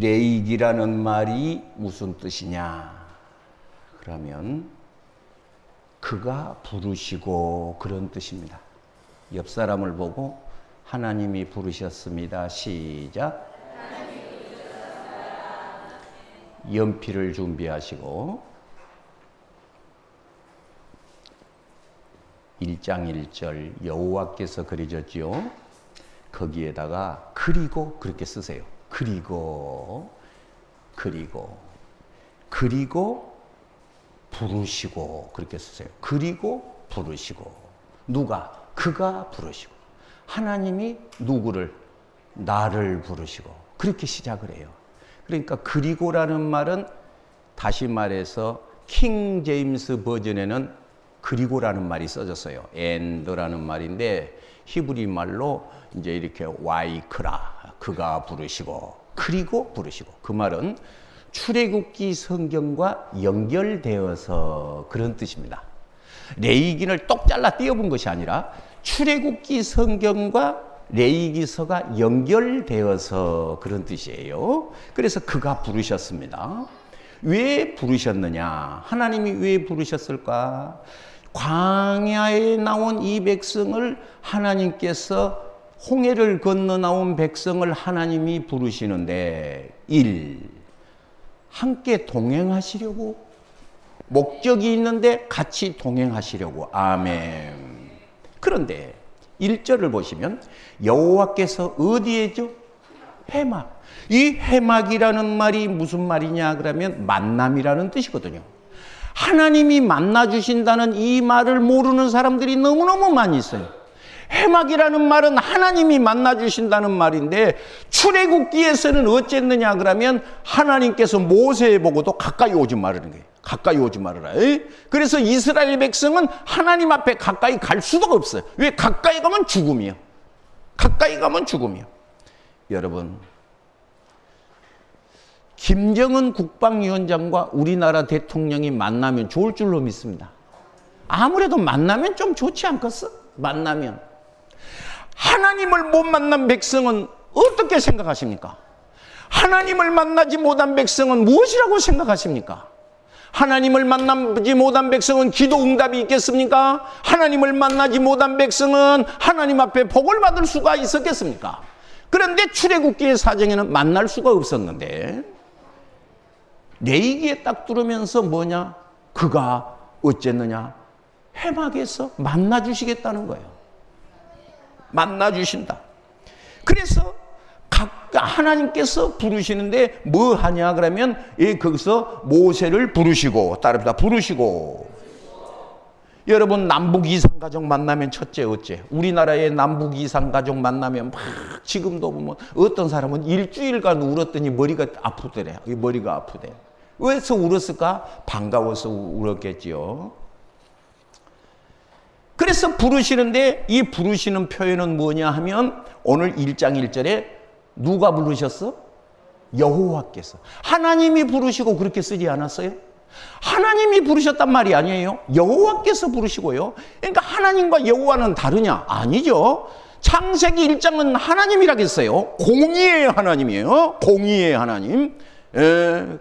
레이기라는 말이 무슨 뜻이냐? 그러면 그가 부르시고 그런 뜻입니다. 옆 사람을 보고 하나님이 부르셨습니다. 시작. 연필을 준비하시고 1장 1절 여호와께서 그려졌지요. 거기에다가 그리고 그렇게 쓰세요. 그리고 부르시고 그렇게 쓰세요. 그리고 부르시고 누가? 그가 부르시고 하나님이 누구를? 나를 부르시고 그렇게 시작을 해요. 그러니까 그리고라는 말은 다시 말해서 킹 제임스 버전에는 그리고라는 말이 써졌어요. and라는 말인데 히브리 말로 이제 이렇게 와이크라 그가 부르시고 그리고 부르시고 그 말은 출애굽기 성경과 연결되어서 그런 뜻입니다. 레위기를 똑 잘라 띄워본 것이 아니라 출애굽기 성경과 레위기서가 연결되어서 그런 뜻이에요. 그래서 그가 부르셨습니다. 왜 부르셨느냐? 하나님이 왜 부르셨을까? 광야에 나온 이 백성을 하나님께서 홍해를 건너 나온 백성을 하나님이 부르시는데 1. 함께 동행하시려고 목적이 있는데 같이 동행하시려고. 아멘. 그런데 1절을 보시면 여호와께서 어디에죠? 해막. 이 해막이라는 말이 무슨 말이냐 그러면 만남이라는 뜻이거든요. 하나님이 만나주신다는 이 말을 모르는 사람들이 너무너무 많이 있어요. 해막이라는 말은 하나님이 만나주신다는 말인데 출애굽기에서는 어쨌느냐 그러면 하나님께서 모세에 보고도 가까이 오지 말라는 거예요. 가까이 오지 말아라. 그래서 이스라엘 백성은 하나님 앞에 가까이 갈 수가 없어요. 왜? 가까이 가면 죽음이요. 가까이 가면 죽음이요. 여러분, 김정은 국방위원장과 우리나라 대통령이 만나면 좋을 줄로 믿습니다. 아무래도 만나면 좀 좋지 않겠어? 만나면. 하나님을 못 만난 백성은 어떻게 생각하십니까? 하나님을 만나지 못한 백성은 무엇이라고 생각하십니까? 하나님을 만나지 못한 백성은 기도 응답이 있겠습니까? 하나님을 만나지 못한 백성은 하나님 앞에 복을 받을 수가 있었겠습니까? 그런데 출애굽기의 사정에는 만날 수가 없었는데 레위기에 딱 들으면서 뭐냐? 그가 어쨌느냐? 해막에서 만나주시겠다는 거예요. 만나주신다. 그래서 하나님께서 부르시는데 뭐 하냐 그러면 거기서 모세를 부르시고 따릅니다. 부르시고. 여러분 남북 이산가족 만나면 첫째 어째? 우리나라의 남북 이산가족 만나면 막 지금도 보면 어떤 사람은 일주일간 울었더니 머리가 아프더래. 머리가 아프대. 왜서 울었을까? 반가워서 울었겠지요. 그래서 부르시는데 이 부르시는 표현은 뭐냐 하면 오늘 1장 1절에 누가 부르셨어? 여호와께서. 하나님이 부르시고 그렇게 쓰지 않았어요? 하나님이 부르셨단 말이 아니에요. 여호와께서 부르시고요. 그러니까 하나님과 여호와는 다르냐? 아니죠. 창세기 1장은 하나님이라겠어요. 공의의 하나님이에요. 공의의 하나님.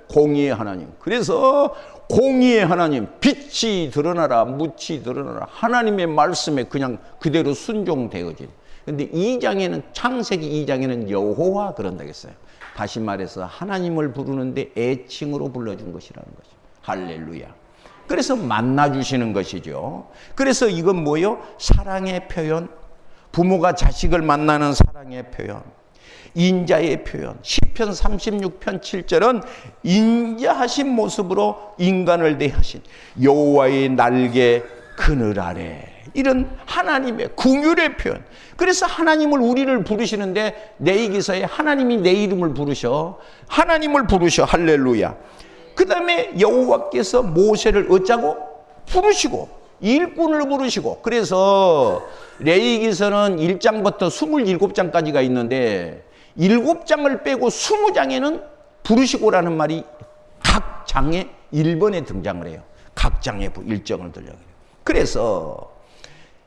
공의의 하나님. 그래서 공의의 하나님, 빛이 드러나라, 묻이 드러나라. 하나님의 말씀에 그냥 그대로 순종되어진. 근데 2장에는 창세기 2장에는 여호와 그런다겠어요. 다시 말해서 하나님을 부르는데 애칭으로 불러준 것이라는 거죠. 할렐루야. 그래서 만나주시는 것이죠. 그래서 이건 뭐예요? 사랑의 표현. 부모가 자식을 만나는 사랑의 표현. 인자의 표현. 시편 36편 7절은 인자하신 모습으로 인간을 대하신 여호와의 날개 그늘 아래. 이런 하나님의 긍휼의 표현. 그래서 하나님을 우리를 부르시는데 레위기서에 하나님이 내 이름을 부르셔. 하나님을 부르셔. 할렐루야. 그 다음에 여호와께서 모세를 어쩌고? 부르시고 일꾼을 부르시고. 그래서 레위기서는 1장부터 27장까지가 있는데 7장을 빼고 20장에는 부르시고라는 말이 각 장에 1번에 등장을 해요. 각 장에 일정을 들려요. 그래서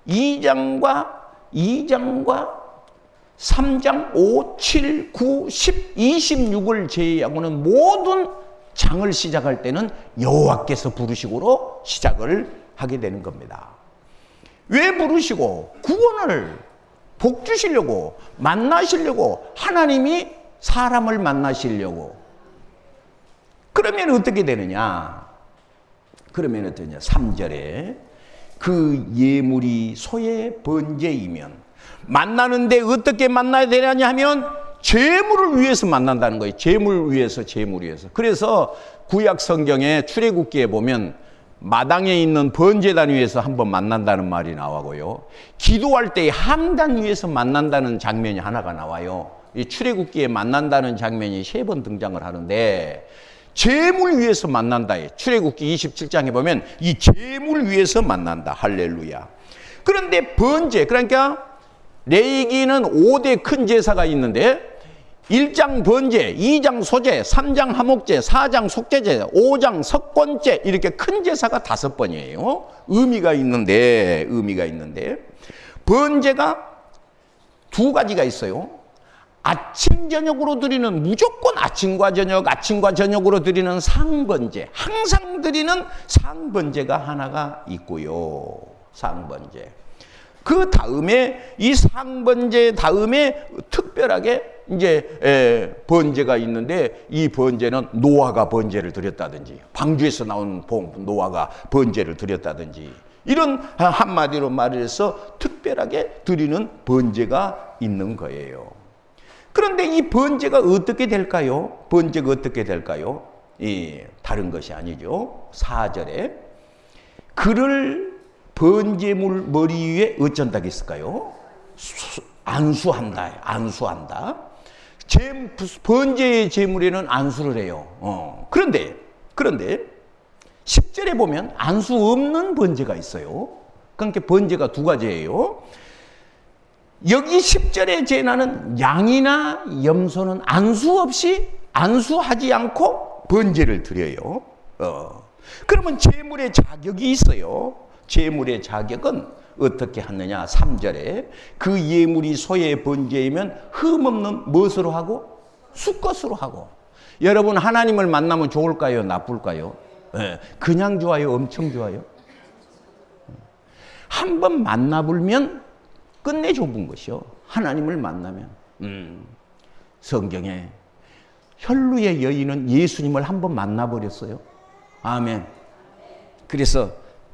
2장과 3장 5, 7, 9, 10, 26을 제외하고는 모든 장을 시작할 때는 여호와께서 부르시고로 시작을 하게 되는 겁니다. 왜 부르시고? 구원을 복 주시려고, 만나시려고, 하나님이 사람을 만나시려고. 그러면 어떻게 되느냐? 그러면 어떠냐? 3절에 그 예물이 소의 번제이면, 만나는데 어떻게 만나야 되느냐 하면 재물을 위해서 만난다는 거예요. 재물 위해서, 재물 위해서. 그래서 구약 성경에 출애굽기에 보면 마당에 있는 번제단 위에서 한번 만난다는 말이 나오고요. 기도할 때 함단 위에서 만난다는 장면이 하나가 나와요. 이 출애굽기에 만난다는 장면이 3번 등장을 하는데, 재물 위해서 만난다. 출애굽기 27장에 보면 이 재물 위해서 만난다. 할렐루야. 그런데 번제, 그러니까 레위기는 5대 큰 제사가 있는데 1장 번제, 2장 소제, 3장 화목제, 4장 속죄제, 5장 석권제, 이렇게 큰 제사가 5번이에요. 의미가 있는데 번제가 2가지가 있어요. 아침 저녁으로 드리는, 무조건 아침과 저녁으로 드리는 상번제, 항상 드리는 상번제가 하나가 있고요. 상번제. 그 다음에 이 상번제 다음에 특별하게 이제 번제가 있는데, 이 번제는 노아가 번제를 드렸다든지, 방주에서 나온 노아가 번제를 드렸다든지, 이런 한마디로 말해서 특별하게 드리는 번제가 있는 거예요. 그런데 이 번제가 어떻게 될까요? 번제가 어떻게 될까요? 다른 것이 아니죠. 4절에 그를 번제물 머리 위에 어쩐다 했을까요? 안수한다. 안수한다. 번제의 제물에는 안수를 해요. 그런데 10절에 보면 안수 없는 번제가 있어요. 그러니까 번제가 2가지예요. 여기 10절의 제사는 양이나 염소는 안수 없이, 안수하지 않고 번제를 드려요. 그러면 제물의 자격이 있어요. 제물의 자격은 어떻게 하느냐? 3절에 그 예물이 소의 번제이면 흠없는 무엇으로 하고? 수것으로 하고. 여러분, 하나님을 만나면 좋을까요? 나쁠까요? 그냥 좋아요? 엄청 좋아요? 한번 만나보면 끝내 좁은 것이요. 하나님을 만나면. 성경에 혈루의 여인은 예수님을 한번 만나버렸어요. 아멘. 그래서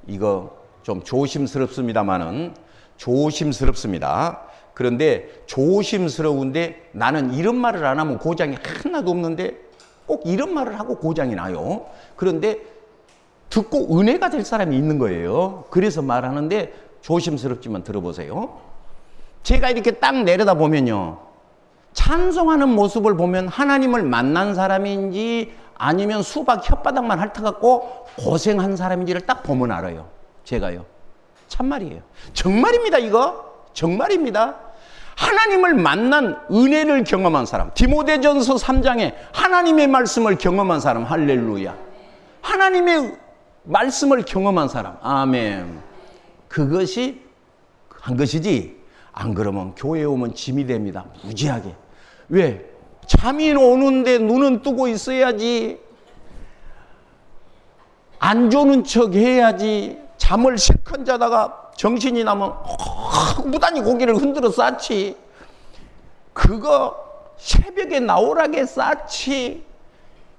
이거 좀 조심스럽습니다만은, 조심스럽습니다. 그런데 조심스러운데 나는 이런 말을 안 하면 고장이 하나도 없는데 꼭 이런 말을 하고 고장이 나요. 그런데 듣고 은혜가 될 사람이 있는 거예요. 그래서 말하는데 조심스럽지만 들어보세요. 제가 이렇게 딱 내려다 보면요, 찬송하는 모습을 보면 하나님을 만난 사람인지 아니면 수박 혓바닥만 핥아갖고 고생한 사람인지를 딱 보면 알아요. 제가요. 참말이에요. 정말입니다. 이거 정말입니다. 하나님을 만난, 은혜를 경험한 사람, 디모데전서 3장에 하나님의 말씀을 경험한 사람, 할렐루야. 하나님의 말씀을 경험한 사람, 아멘. 그것이 한 것이지, 안 그러면 교회에 오면 짐이 됩니다. 무지하게. 왜? 잠이 오는데 눈은 뜨고 있어야지. 안 조는 척 해야지. 잠을 실컷 자다가 정신이 나면 무단히 고개를 흔들어 쌓지. 그거 새벽에 나오라게 쌓지.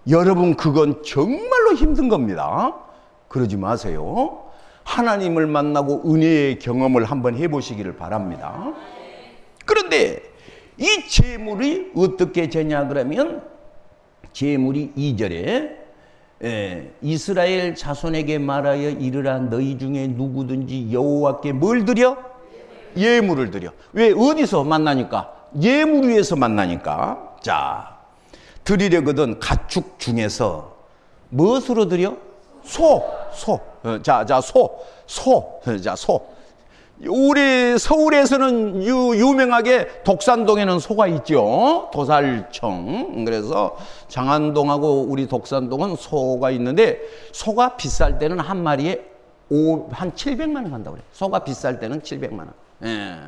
여러분, 그건 정말로 힘든 겁니다. 그러지 마세요. 하나님을 만나고 은혜의 경험을 한번 해보시기를 바랍니다. 그런데 이 제물이 어떻게 되냐 그러면, 제물이 2절에 이스라엘 자손에게 말하여 이르라, 너희 중에 누구든지 여호와께 뭘 드려? 예물을 드려. 왜? 어디서 만나니까? 예물 위에서 만나니까. 자, 드리려거든 가축 중에서 무엇으로 드려? 소. 우리 서울에서는 유명하게 독산동에는 소가 있죠. 도살청. 그래서 장안동하고 우리 독산동은 소가 있는데, 소가 비쌀 때는 한 마리에 한 700만 원 간다고 그래요. 소가 비쌀 때는 700만 원. 예.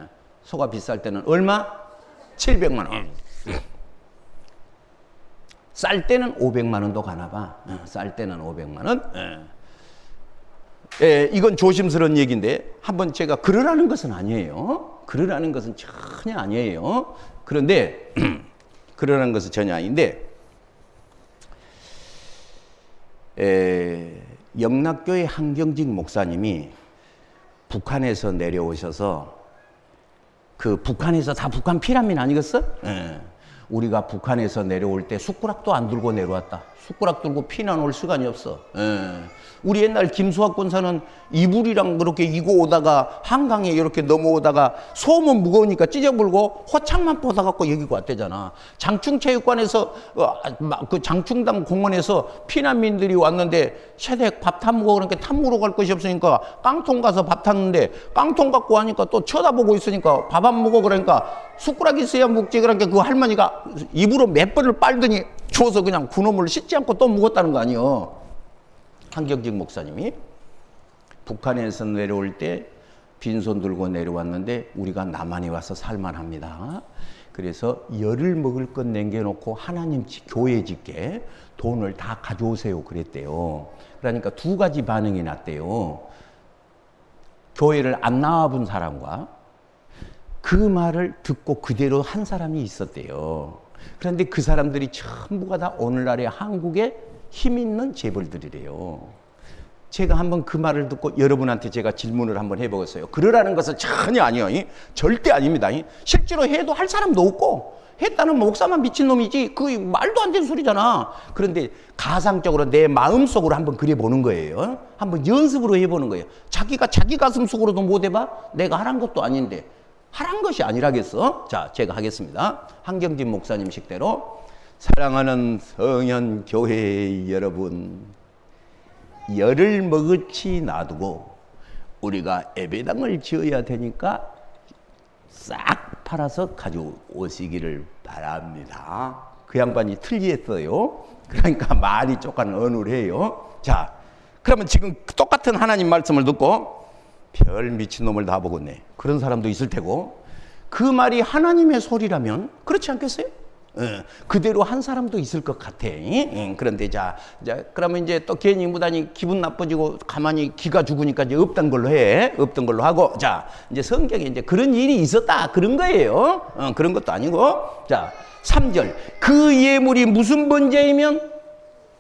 소가 비쌀 때는 얼마? 700만 원. 쌀 때는 500만 원도 가나 봐. 쌀 때는 500만 원. 이건 조심스러운 얘기인데 한번 제가 그러라는 것은 아니에요. 그러라는 것은 전혀 아니에요. 그런데 그러라는 것은 전혀 아닌데 영락교회 한경직 목사님이 북한에서 내려오셔서 그 북한에서 다 북한 피난민 아니겠어? 우리가 북한에서 내려올 때 숟가락도 안 들고 내려왔다. 숟가락 들고 피난 올 시간이 없어. 우리 옛날 김수학 권사는 이불이랑 그렇게 이고 오다가 한강에 이렇게 넘어오다가 소음은 무거우니까 찢어불고 호창만 뻗어갖고 여기고 왔대잖아. 장충체육관에서 그 장충당 공원에서 피난민들이 왔는데 새댁 밥 타 먹어 그러니까 밥 먹으러 갈 것이 없으니까 깡통 가서 밥 탔는데 깡통 갖고 하니까 또 쳐다보고 있으니까 밥 안 먹어 그러니까 숟가락 있어야 먹지 그러니까 그 할머니가 입으로 몇 번을 빨더니 줘서 그냥 그놈을 씻지 않고 또 먹었다는 거 아니에요. 한경직 목사님이 북한에서 내려올 때 빈손 들고 내려왔는데 우리가 남한에 와서 살만합니다. 그래서 열을 먹을 것 남겨놓고 하나님 교회 짓게 돈을 다 가져오세요 그랬대요. 그러니까 두 가지 반응이 났대요. 교회를 안 나와본 사람과 그 말을 듣고 그대로 한 사람이 있었대요. 그런데 그 사람들이 전부가 다 오늘날의 한국의 힘 있는 재벌들이래요. 제가 한번 그 말을 듣고 여러분한테 제가 질문을 한번 해보겠어요. 그러라는 것은 전혀 아니에요. 절대 아닙니다. 실제로 해도 할 사람도 없고 했다는 목사만 미친놈이지 그 말도 안 되는 소리잖아. 그런데 가상적으로 내 마음속으로 한번 그려보는 거예요. 한번 연습으로 해보는 거예요. 자기가 자기 가슴 속으로도 못 해봐? 내가 하란 것도 아닌데 하란 것이 아니라겠어? 자, 제가 하겠습니다. 한경진 목사님 식대로 사랑하는 성현 교회 여러분, 열을 머그치 놔두고 우리가 예배당을 지어야 되니까 싹 팔아서 가져오시기를 바랍니다. 그 양반이 틀리했어요. 그러니까 말이 조금 어눌해요. 자, 그러면 지금 똑같은 하나님 말씀을 듣고 별 미친놈을 다 보겠네. 그런 사람도 있을 테고 그 말이 하나님의 소리라면 그렇지 않겠어요? 그대로 한 사람도 있을 것 같아. 그런데 자, 그러면 이제 또 괜히 무단히 기분 나빠지고 가만히 기가 죽으니까 이제 없던 걸로 해. 없던 걸로 하고. 자, 이제 성경에 이제 그런 일이 있었다. 그런 거예요. 그런 것도 아니고. 자, 3절. 그 예물이 무슨 번제이면?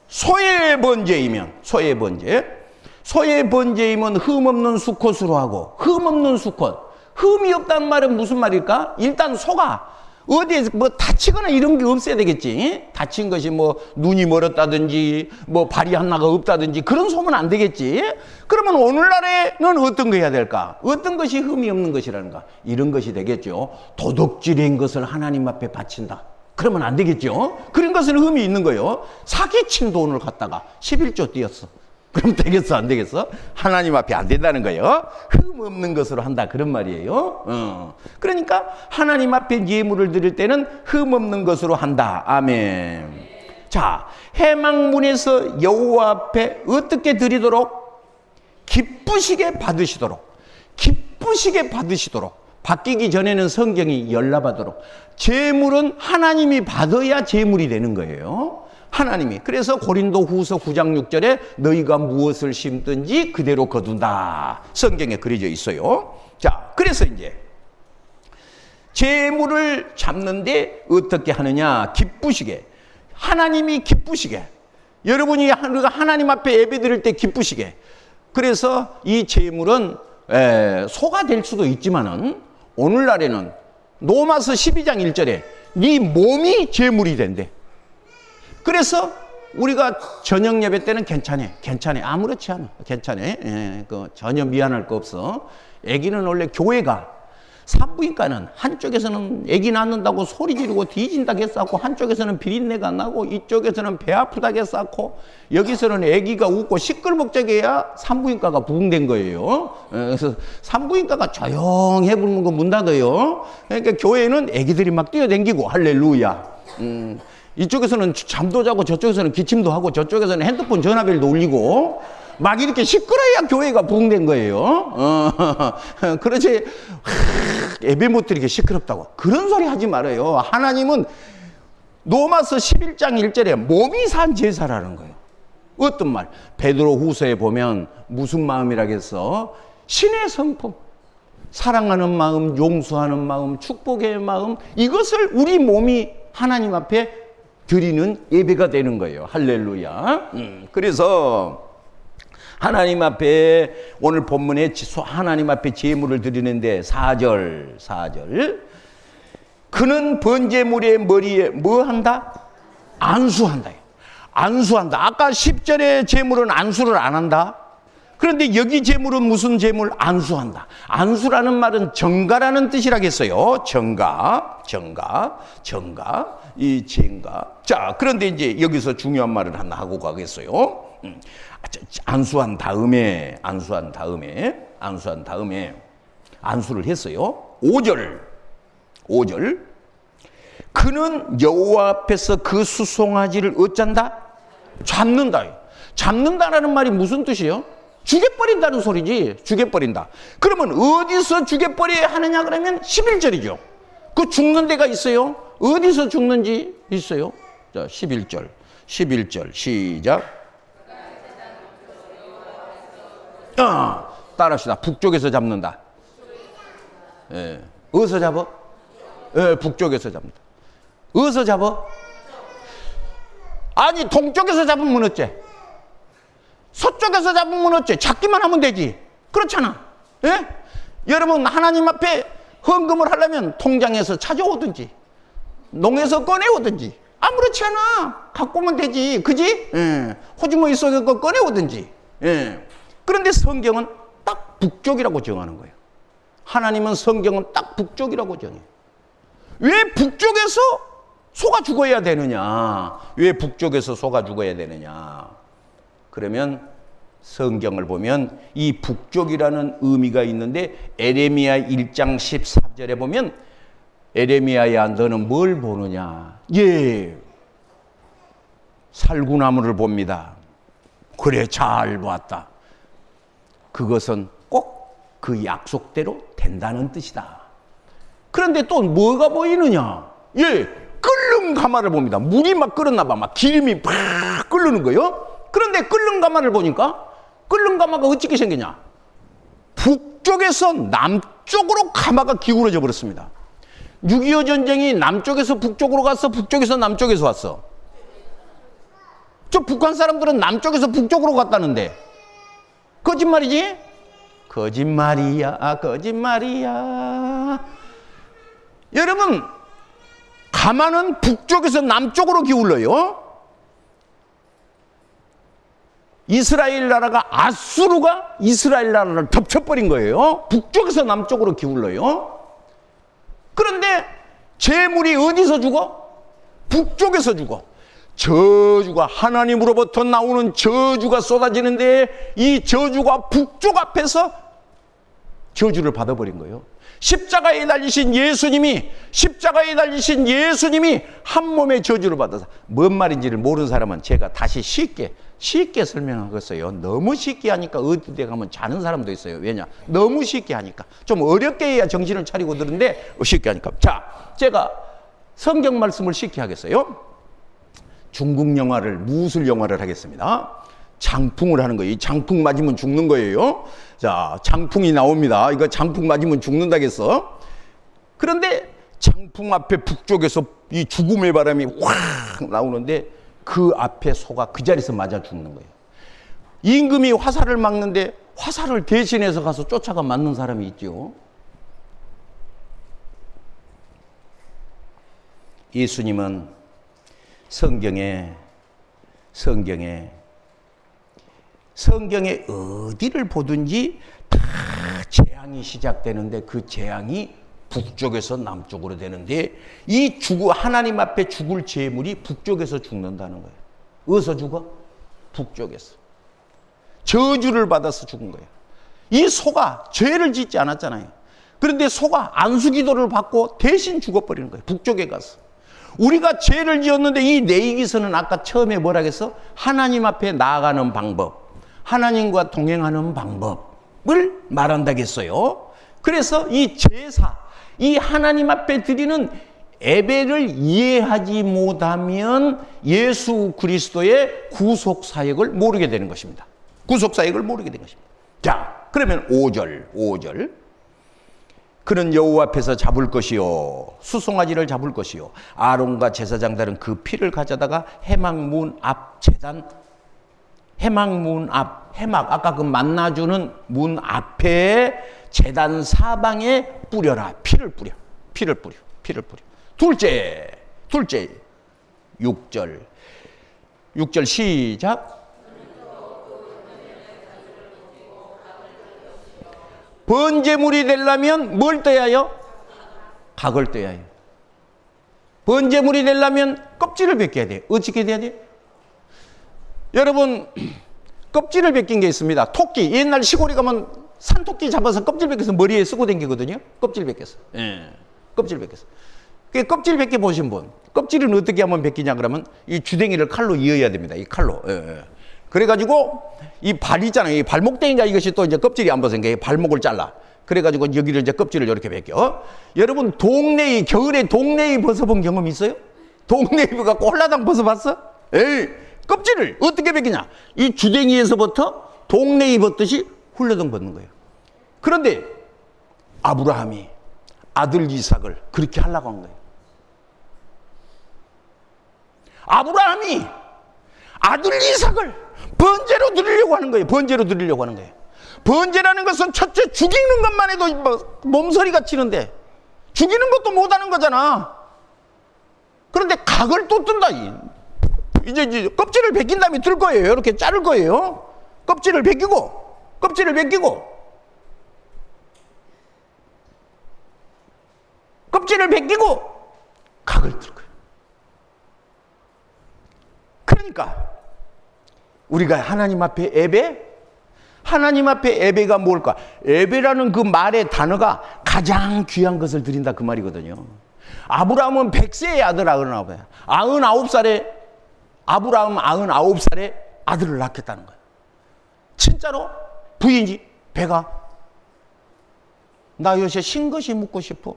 소의 번제이면. 소의 번제. 소의 번제이면 흠 없는 수컷으로 하고. 흠 없는 수컷. 흠이 없다는 말은 무슨 말일까? 일단 소가 어디에 뭐 다치거나 이런 게 없어야 되겠지. 다친 것이 뭐 눈이 멀었다든지 뭐 발이 하나가 없다든지 그런 소문 안 되겠지. 그러면 오늘날에는 어떤 거 해야 될까? 어떤 것이 흠이 없는 것이라는가? 이런 것이 되겠죠. 도둑질인 것을 하나님 앞에 바친다. 그러면 안 되겠죠. 그런 것은 흠이 있는 거예요. 사기친 돈을 갖다가 11조 띄었어. 그럼 되겠어 안 되겠어? 하나님 앞에 안 된다는 거예요. 흠 없는 것으로 한다 그런 말이에요. 그러니까 하나님 앞에 예물을 드릴 때는 흠 없는 것으로 한다. 아멘. 자, 해망문에서 여호와 앞에 어떻게 드리도록? 기쁘시게 받으시도록. 기쁘시게 받으시도록. 바뀌기 전에는 성경이 열나가도록. 제물은 하나님이 받아야 제물이 되는 거예요. 하나님이. 그래서 고린도 후서 9장 6절에 너희가 무엇을 심든지 그대로 거둔다. 성경에 그려져 있어요. 자, 그래서 이제 재물을 잡는데 어떻게 하느냐? 기쁘시게. 하나님이 기쁘시게. 여러분이 하나님 앞에 예배 드릴 때 기쁘시게. 그래서 이 재물은 소가 될 수도 있지만은 오늘날에는 로마서 12장 1절에 네 몸이 재물이 된대. 그래서 우리가 저녁 예배 때는 괜찮아. 아무렇지 않아. 괜찮아. 전혀 미안할 거 없어. 아기는 원래 교회가 산부인과는 한쪽에서는 아기 낳는다고 소리 지르고 뒤진다고 했었고 한쪽에서는 비린내가 나고 이쪽에서는 배 아프다고 했었고 여기서는 아기가 웃고 시끌벅적해야 산부인과가 부흥된 거예요. 그래서 산부인과가 조용해 부르는 거 문 닫아요. 그러니까 교회는 아기들이 막 뛰어댕기고 할렐루야. 이쪽에서는 잠도 자고 저쪽에서는 기침도 하고 저쪽에서는 핸드폰 전화벨도 울리고 막 이렇게 시끄러야 교회가 부흥된 거예요. 그렇지 예배 못 드리게 시끄럽다고 그런 소리 하지 말아요. 하나님은 로마서 11장 1절에 몸이 산 제사라는 거예요. 어떤 말? 베드로 후서에 보면 무슨 마음이라겠어? 신의 성품, 사랑하는 마음, 용서하는 마음, 축복의 마음, 이것을 우리 몸이 하나님 앞에 드리는 예배가 되는 거예요. 할렐루야. 그래서 하나님 앞에 오늘 본문에 하나님 앞에 제물을 드리는데 4절 그는 번제물의 머리에 뭐 한다? 안수한다. 안수한다. 아까 10절의 제물은 안수를 안 한다. 그런데 여기 제물은 무슨 제물? 안수한다. 안수라는 말은 정가라는 뜻이라겠어요. 정가. 자, 그런데 이제 여기서 중요한 말을 하나 하고 가겠어요. 안수한 다음에 안수를 했어요. 5절 그는 여호와 앞에서 그 수송아지를 어쩐다? 잡는다라는 말이 무슨 뜻이에요? 죽여버린다는 소리지. 죽여버린다. 그러면 어디서 죽여버려야 하느냐 그러면 11절이죠. 그 죽는 데가 있어요. 어디서 죽는지 있어요. 자, 11절 시작. 따라합시다. 북쪽에서 잡는다. 예. 어디서 잡아? 예, 북쪽에서 잡는다. 어디서 잡아? 아니, 동쪽에서 잡으면 어째? 서쪽에서 잡으면 어째? 잡기만 하면 되지. 그렇잖아. 예? 여러분, 하나님 앞에 헌금을 하려면 통장에서 찾아오든지, 농에서 꺼내오든지, 아무렇지 않아. 갖고 오면 되지. 그지? 예. 호주머니 속에 거 꺼내오든지. 예. 그런데 성경은 딱 북쪽이라고 정하는 거예요. 하나님은 성경은 딱 북쪽이라고 정해요. 왜 북쪽에서 소가 죽어야 되느냐? 왜 북쪽에서 소가 죽어야 되느냐? 그러면 성경을 보면 이 북쪽이라는 의미가 있는데 에레미야 1장 14절에 보면 에레미야야 너는 뭘 보느냐? 예, 살구나무를 봅니다. 그래, 잘 봤다. 그것은 꼭 그 약속대로 된다는 뜻이다. 그런데 또 뭐가 보이느냐? 예, 끓는 가마를 봅니다. 물이 막 끓었나 봐. 막 기름이 팍 끓는 거예요. 그런데 끓는 가마를 보니까 끓는 가마가 어떻게 생기냐? 북쪽에서 남쪽으로 가마가 기울어져 버렸습니다. 6.25 전쟁이 남쪽에서 북쪽으로 갔어? 북쪽에서 남쪽에서 왔어? 저 북한 사람들은 남쪽에서 북쪽으로 갔다는데 거짓말이지? 거짓말이야. 여러분, 가마는 북쪽에서 남쪽으로 기울어요. 이스라엘 나라가 아수르가 이스라엘 나라를 덮쳐버린 거예요. 북쪽에서 남쪽으로 기울어요. 그런데 재물이 어디서 죽어? 북쪽에서 죽어. 저주가 하나님으로부터 나오는 저주가 쏟아지는데 이 저주가 북쪽 앞에서 저주를 받아버린 거예요. 십자가에 달리신 예수님이 한 몸의 저주를 받아서 뭔 말인지를 모르는 사람은 제가 다시 쉽게 설명하겠어요. 너무 쉽게 하니까 어디 데 가면 자는 사람도 있어요. 왜냐? 너무 쉽게 하니까. 좀 어렵게 해야 정신을 차리고 들은데 쉽게 하니까. 자, 제가 성경 말씀을 쉽게 하겠어요. 중국 영화를, 무술 영화를 하겠습니다. 장풍을 하는 거예요. 이 장풍 맞으면 죽는 거예요. 자, 장풍이 나옵니다. 이거 장풍 맞으면 죽는다겠어. 그런데 장풍 앞에 북쪽에서 이 죽음의 바람이 확 나오는데 그 앞에 소가 그 자리에서 맞아 죽는 거예요. 임금이 화살을 막는데 화살을 대신해서 가서 쫓아가 맞는 사람이 있죠. 예수님은 성경에 어디를 보든지 다 재앙이 시작되는데 그 재앙이 북쪽에서 남쪽으로 되는데 이 하나님 앞에 죽을 재물이 북쪽에서 죽는다는 거예요. 어디서 죽어? 북쪽에서. 저주를 받아서 죽은 거예요. 이 소가 죄를 짓지 않았잖아요. 그런데 소가 안수기도를 받고 대신 죽어버리는 거예요. 북쪽에 가서. 우리가 죄를 지었는데 이 레위기서는 아까 처음에 뭐라 했어? 하나님 앞에 나아가는 방법. 하나님과 동행하는 방법을 말한다겠어요. 그래서 이 제사, 이 하나님 앞에 드리는 예배를 이해하지 못하면 예수 그리스도의 구속 사역을 모르게 되는 것입니다. 구속 사역을 모르게 되는 것입니다. 자, 그러면 5절. 그는 여호와 앞에서 잡을 것이요, 수송아지를 잡을 것이요, 아론과 제사장들은 그 피를 가져다가 해막문 앞 제단, 해막문 앞, 해막 아까 그 만나주는 문 앞에 제단 사방에 뿌려라. 피를 뿌려. 둘째 6절 시작. 번제물이 되려면 뭘 떠야 해요? 각을 떠야 해요. 번제물이 되려면 껍질을 벗겨야 돼요. 어떻게 돼야 돼요? 여러분, 껍질을 벗긴 게 있습니다. 토끼, 옛날 시골에 가면 산토끼 잡아서 껍질 벗겨서 머리에 쓰고 다니거든요. 껍질 벗겨서. 예, 껍질 벗겨서. 그 껍질 벗겨 보신 분, 껍질은 어떻게 하면 벗기냐 그러면 이 주댕이를 칼로 이어야 됩니다. 이 칼로. 예. 그래가지고 이 발 있잖아요. 이 발목대인가 이것이 또 이제 껍질이 안 벗은 게 발목을 잘라. 그래가지고 여기를 이제 껍질을 이렇게 벗겨. 여러분 동네이 겨울에 동네이 벗어본 경험 있어요? 동네이 갖고 홀라당 벗어봤어? 에이, 껍질을 어떻게 벗기냐? 이 주댕이에서부터 동네이 벗듯이 홀라당 벗는 거예요. 그런데 아브라함이 아들 이삭을 그렇게 하려고 한 거예요. 아브라함이 아들 이삭을 번제로 드리려고 하는 거예요. 번제라는 것은 첫째 죽이는 것만 해도 몸서리가 치는데 죽이는 것도 못하는 거잖아. 그런데 각을 또 뜬다. 이제 껍질을 벗긴 다음에 들 거예요. 이렇게 자를 거예요. 껍질을 벗기고 각을 들 거예요. 그러니까 우리가 하나님 앞에 예배가 뭘까? 예배라는 그 말의 단어가 가장 귀한 것을 드린다 그 말이거든요. 아브라함은 100세의 아들 99살에 아브라함 99살에 아들을 낳겠다는 거예요. 진짜로 부인이 배가 나 요새 신것이 묻고 싶어.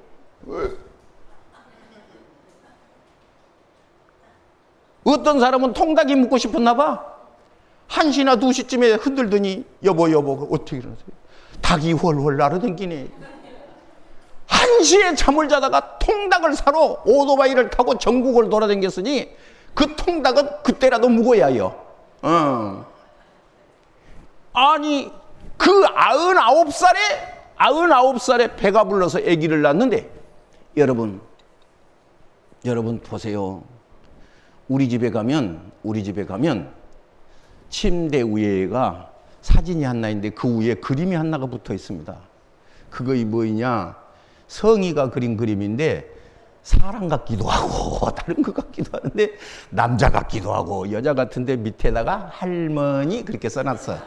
어떤 사람은 통닭이 묻고 싶었나 봐. 1시나 2시쯤에 흔들더니 여보 어떻게 이러세요? 닭이 훨훨 날아다니네. 1시에 잠을 자다가 통닭을 사러 오토바이를 타고 전국을 돌아다녔으니 그 통닭은 그때라도 묵어야 해요. 아니 그 99살에 배가 불러서 아기를 낳는데 여러분 보세요. 우리 집에 가면 침대 위에가 사진이 하나 있는데 그 위에 그림이 하나가 붙어 있습니다. 그거이 뭐이냐? 성의가 그린 그림인데 사람 같기도 하고 다른 것 같기도 하는데 남자 같기도 하고 여자 같은데 밑에다가 할머니 그렇게 써놨어.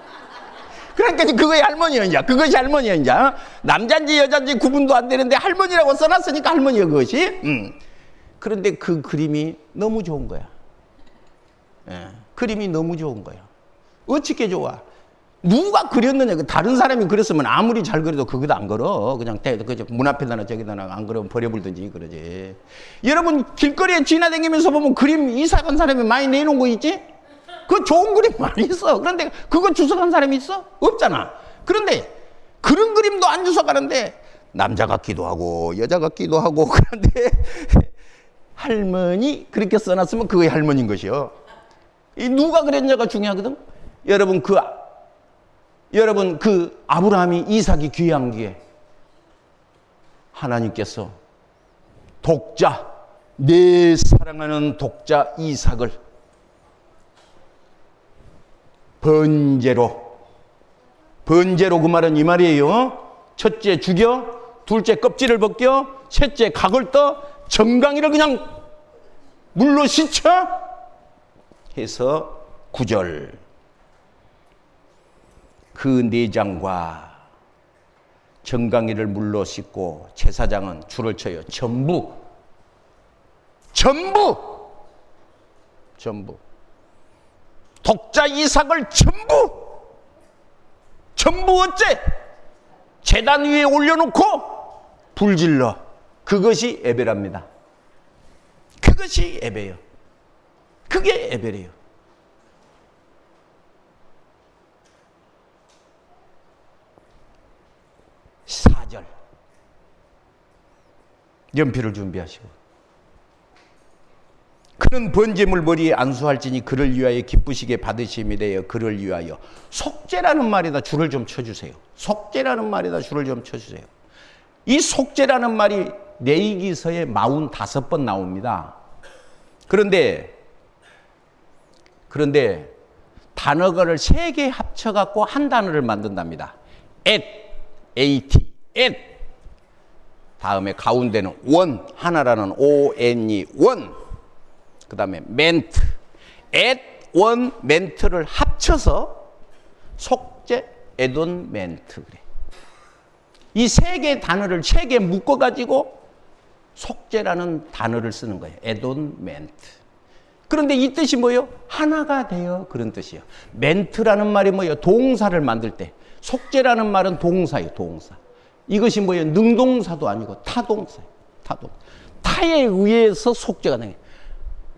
그러니까 그것이 할머니야 이제. 남자인지 여자인지 구분도 안 되는데 할머니라고 써놨으니까 할머니야 그것이. 그런데 그 그림이 너무 좋은 거야. 그림이 너무 좋은 거야. 어떻게 좋아? 누가 그렸느냐? 다른 사람이 그렸으면 아무리 잘 그려도 그것도 안 걸어. 그냥 문 앞에다나 저기다나 안 그러면 버려불든지 그러지. 여러분 길거리에 지나다니면서 보면 그림 이상한 사람이 많이 내놓은 거 있지? 그 좋은 그림 많이 있어. 그런데 그거 주워간 사람이 있어? 없잖아. 그런데 그런 그림도 안 주워가는데 남자 같기도 하고 여자 같기도 하고 그런데 할머니 그렇게 써놨으면 그게 할머니인 것이요. 이 누가 그랬냐가 중요하거든. 여러분 그 아브라함이 이삭이 귀한 게 하나님께서 내 사랑하는 독자 이삭을 번제로 그 말은 이 말이에요. 첫째 죽여, 둘째 껍질을 벗겨, 셋째 각을 떠, 정강이를 그냥 물로 씻어 해서 9절 그 내장과 정강이를 물로 씻고 제사장은 줄을 쳐요. 전부 독자 이삭을 전부 전부 어째? 제단 위에 올려놓고 불질러. 그것이 예배랍니다. 그것이 예배예요. 그게 예배래요. 사절 연필을 준비하시고 그는 번제물 머리에 안수할지니 그를 위하여 기쁘시게 받으심이래요. 그를 위하여. 속죄라는 말에다 줄을 좀 쳐주세요. 속죄라는 말에다 줄을 좀 쳐주세요. 이 속죄라는 말이 레위기서에 45번 나옵니다. 그런데 단어를 3개 합쳐갖고 한 단어를 만든답니다. at, 다음에 가운데는 원, 하나라는 on이 원, 그 다음에 멘트, at, 원, 멘트를 합쳐서 속죄, 에돈멘트 그래. 이 3개 단어를 3개 묶어가지고 속죄라는 단어를 쓰는 거예요. 에돈멘트. 그런데 이 뜻이 뭐예요? 하나가 되어 그런 뜻이에요. 멘트라는 말이 뭐예요? 동사를 만들 때. 속죄라는 말은 동사예요. 동사. 이것이 뭐예요? 능동사도 아니고 타동사예요. 타동사. 타에 의해서 속죄가 되는 거예요.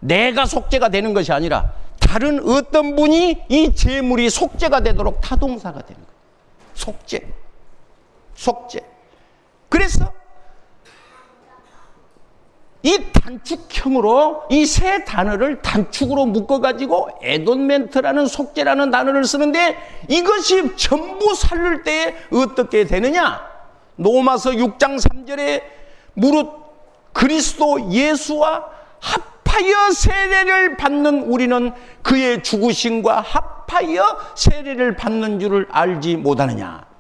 내가 속죄가 되는 것이 아니라 다른 어떤 분이 이 제물이 속죄가 되도록 타동사가 되는 거예요. 속죄. 속죄. 그래서 이 단축형으로 이 3 단어를 단축으로 묶어가지고 에돈멘트라는 속죄라는 단어를 쓰는데 이것이 전부 살릴 때에 어떻게 되느냐? 로마서 6장 3절에 무릇 그리스도 예수와 합하여 세례를 받는 우리는 그의 죽으심과 합하여 세례를 받는 줄을 알지 못하느냐?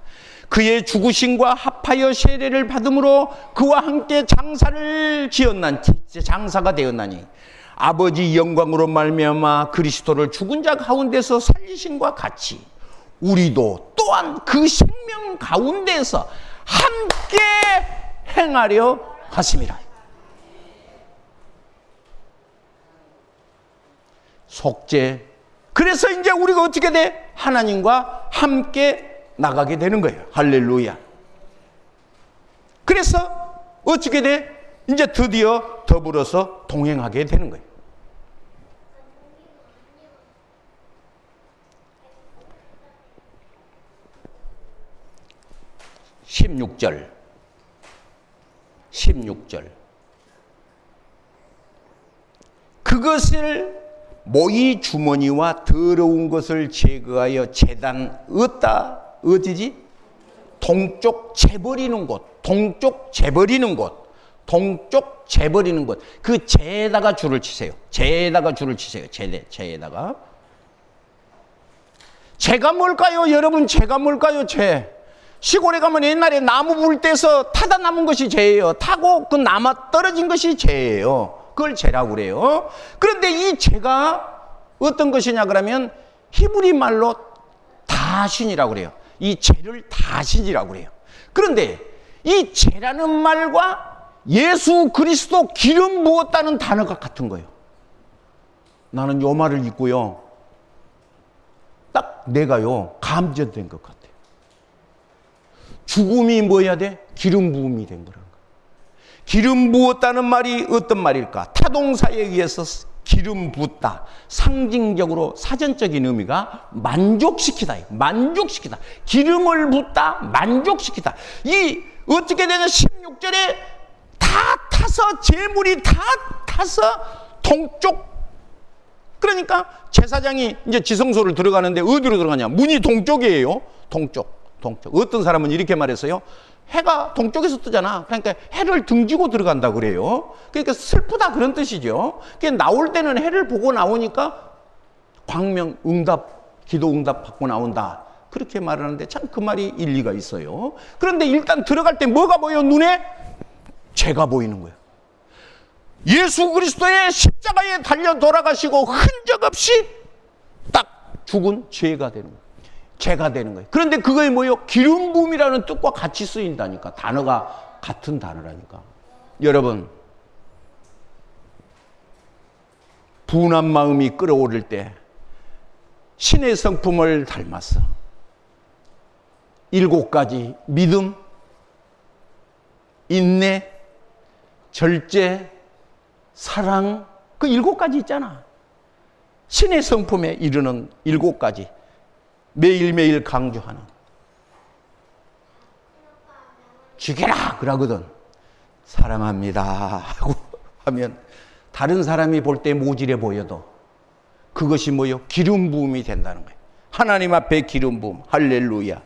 그의 죽으심과 합하여 세례를 받음으로 그와 함께 장사를 지었나니, 장사가 되었나니 아버지 영광으로 말미암아 그리스도를 죽은 자 가운데서 살리심과 같이 우리도 또한 그 생명 가운데서 함께 행하려 하심이라. 속죄. 그래서 이제 우리가 어떻게 돼? 하나님과 함께 나가게 되는 거예요. 할렐루야. 그래서 어떻게 돼? 이제 드디어 더불어서 동행하게 되는 거예요. (16절) 그것을 모이 주머니와 더러운 것을 제거하여 제단 어디지? 동쪽 재버리는 곳. 동쪽 재버리는 곳. 동쪽 재버리는 곳. 그 재에다가 줄을 치세요. 재에다가 줄을 치세요. 재에다가. 재가 뭘까요? 여러분, 재가 뭘까요? 재. 시골에 가면 옛날에 나무 불 때서 타다 남은 것이 재예요. 타고 그 남아 떨어진 것이 재예요. 그걸 재라고 그래요. 그런데 이 재가 어떤 것이냐 그러면 히브리 말로 다신이라고 그래요. 이 재를 다신이라고 그래요. 그런데 이 재라는 말과 예수 그리스도 기름 부었다는 단어가 같은 거예요. 나는 요 말을 읽고요. 딱 내가요 감전된 것 같아요. 죽음이 뭐야 돼? 기름 부음이 된 거라는 거예요. 기름 부었다는 말이 어떤 말일까? 타동사에 의해서 기름 붓다. 상징적으로 사전적인 의미가 만족시키다. 만족시키다. 기름을 붓다. 만족시키다. 이 어떻게 되냐? 16절에 다 타서 제물이 다 타서 동쪽. 그러니까 제사장이 이제 지성소를 들어가는데 어디로 들어가냐? 문이 동쪽이에요. 동쪽. 어떤 사람은 이렇게 말했어요. 해가 동쪽에서 뜨잖아. 그러니까 해를 등지고 들어간다 그래요. 그러니까 슬프다 그런 뜻이죠. 그러니까 나올 때는 해를 보고 나오니까 광명 응답, 기도 응답 받고 나온다. 그렇게 말하는데 참 그 말이 일리가 있어요. 그런데 일단 들어갈 때 뭐가 보여? 눈에 죄가 보이는 거예요. 예수 그리스도의 십자가에 달려 돌아가시고 흔적 없이 딱 죽은 죄가 되는 거예요. 죄가 되는 거예요. 그런데 그거에 뭐예요? 기름 부음이라는 뜻과 같이 쓰인다니까. 단어가 같은 단어라니까. 여러분, 분한 마음이 끓어오를 때 신의 성품을 닮았어. 7가지 믿음, 인내, 절제, 사랑, 그 7가지 있잖아. 신의 성품에 이르는 7가지 매일매일 강조하는. 죽여라 그러거든. 사랑합니다 하고 하면 다른 사람이 볼 때 모질해 보여도 그것이 뭐요? 기름 부음이 된다는 거예요. 하나님 앞에 기름 부음. 할렐루야.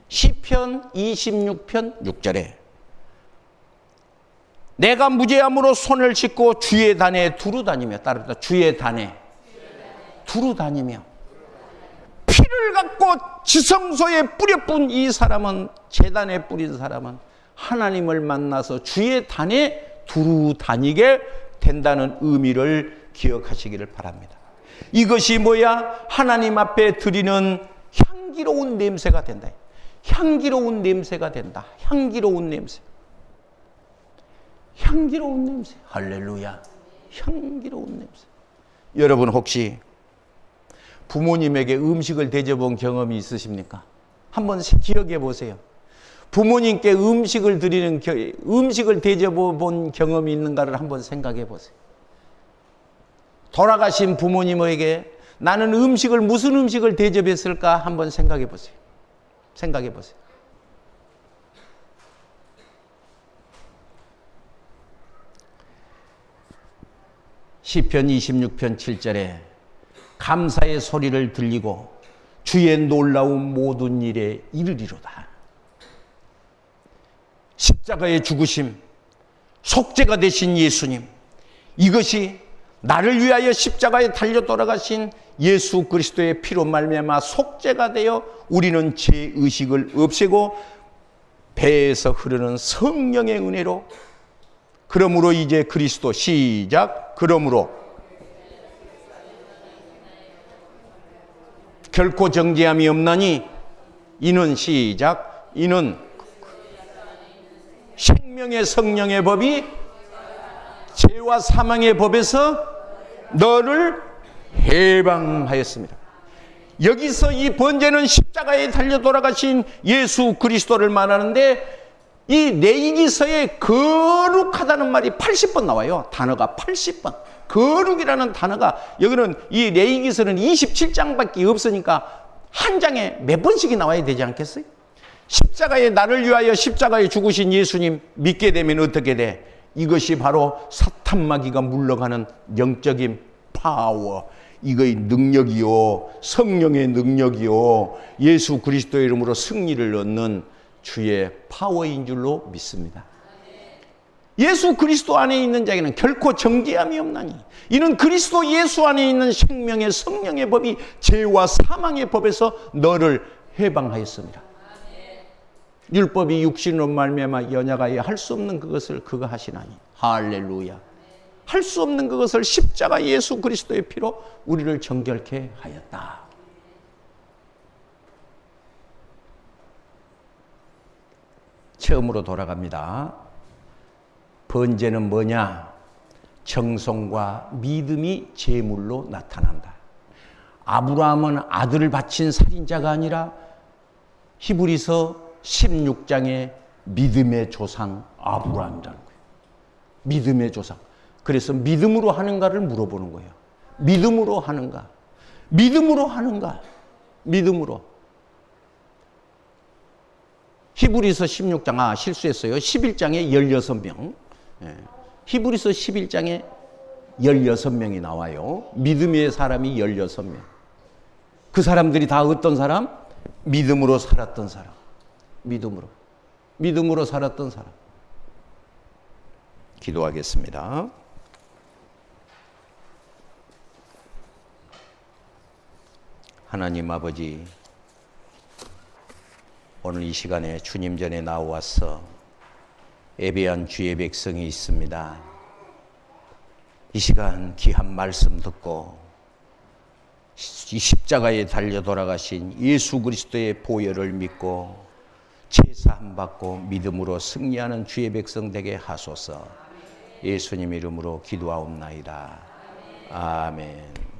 시편 26편 6절에 내가 무죄함으로 손을 씻고 주의 단에 두루 다니며, 따르다 주의 단에 두루 다니며, 피를 갖고 지성소에 뿌려뿐 이 사람은, 제단에 뿌린 사람은 하나님을 만나서 주의 단에 두루 다니게 된다는 의미를 기억하시기를 바랍니다. 이것이 뭐야? 하나님 앞에 드리는 향기로운 냄새가 된다. 향기로운 냄새가 된다. 향기로운 냄새. 향기로운 냄새. 할렐루야. 향기로운 냄새. 여러분 혹시 부모님에게 음식을 대접한 경험이 있으십니까? 한번 기억해 보세요. 부모님께 음식을 대접한 경험이 있는가를 한번 생각해 보세요. 돌아가신 부모님에게 나는 무슨 음식을 대접했을까 한번 생각해 보세요. 생각해 보세요. 시편 26편 7절에 감사의 소리를 들리고 주의 놀라운 모든 일에 이르리로다. 십자가의 죽으심, 속죄가 되신 예수님, 이것이 나를 위하여 십자가에 달려 돌아가신 예수 그리스도의 피로 말미암아 속죄가 되어 우리는 죄의식을 없애고 배에서 흐르는 성령의 은혜로, 그러므로 이제 그리스도, 시작, 그러므로 결코 정죄함이 없나니 이는, 시작, 이는 생명의 성령의 법이 죄와 사망의 법에서 너를 해방하였습니다. 여기서 이 번제는 십자가에 달려 돌아가신 예수 그리스도를 말하는데, 이 레위기서에 거룩하다는 말이 80번 나와요. 단어가 80번. 거룩이라는 단어가, 여기는 이 레위기서는 27장밖에 없으니까 한 장에 몇 번씩이 나와야 되지 않겠어요? 십자가에, 나를 위하여 십자가에 죽으신 예수님 믿게 되면 어떻게 돼? 이것이 바로 사탄 마귀가 물러가는 영적인 파워, 이거의 능력이요, 성령의 능력이요, 예수 그리스도의 이름으로 승리를 얻는 주의 파워인 줄로 믿습니다. 예수 그리스도 안에 있는 자에게는 결코 정죄함이 없나니 이는 그리스도 예수 안에 있는 생명의 성령의 법이 죄와 사망의 법에서 너를 해방하였습니다. 율법이 육신으로 말미암아 연약하여 할 수 없는 그것을 그가 하시나니, 할렐루야. 할 수 없는 그것을 십자가 예수 그리스도의 피로 우리를 정결케 하였다. 처음으로 돌아갑니다. 번제는 뭐냐? 정성과 믿음이 제물로 나타난다. 아브라함은 아들을 바친 살인자가 아니라 히브리서 16장의 믿음의 조상 아브라함이라는 거예요. 믿음의 조상. 그래서 믿음으로 하는가를 물어보는 거예요. 믿음으로 하는가? 믿음으로 하는가? 믿음으로. 히브리서 16장, 실수했어요. 11장에 16명. 히브리서 11장에 16명이 나와요. 믿음의 사람이 16명. 그 사람들이 다 어떤 사람? 믿음으로 살았던 사람. 믿음으로 살았던 사람. 기도하겠습니다. 하나님 아버지, 오늘 이 시간에 주님 전에 나와서 예배한 주의 백성이 있습니다. 이 시간 귀한 말씀 듣고 이 십자가에 달려 돌아가신 예수 그리스도의 보혈을 믿고 제사함 받고 믿음으로 승리하는 주의 백성 되게 하소서. 예수님 이름으로 기도하옵나이다. 아멘.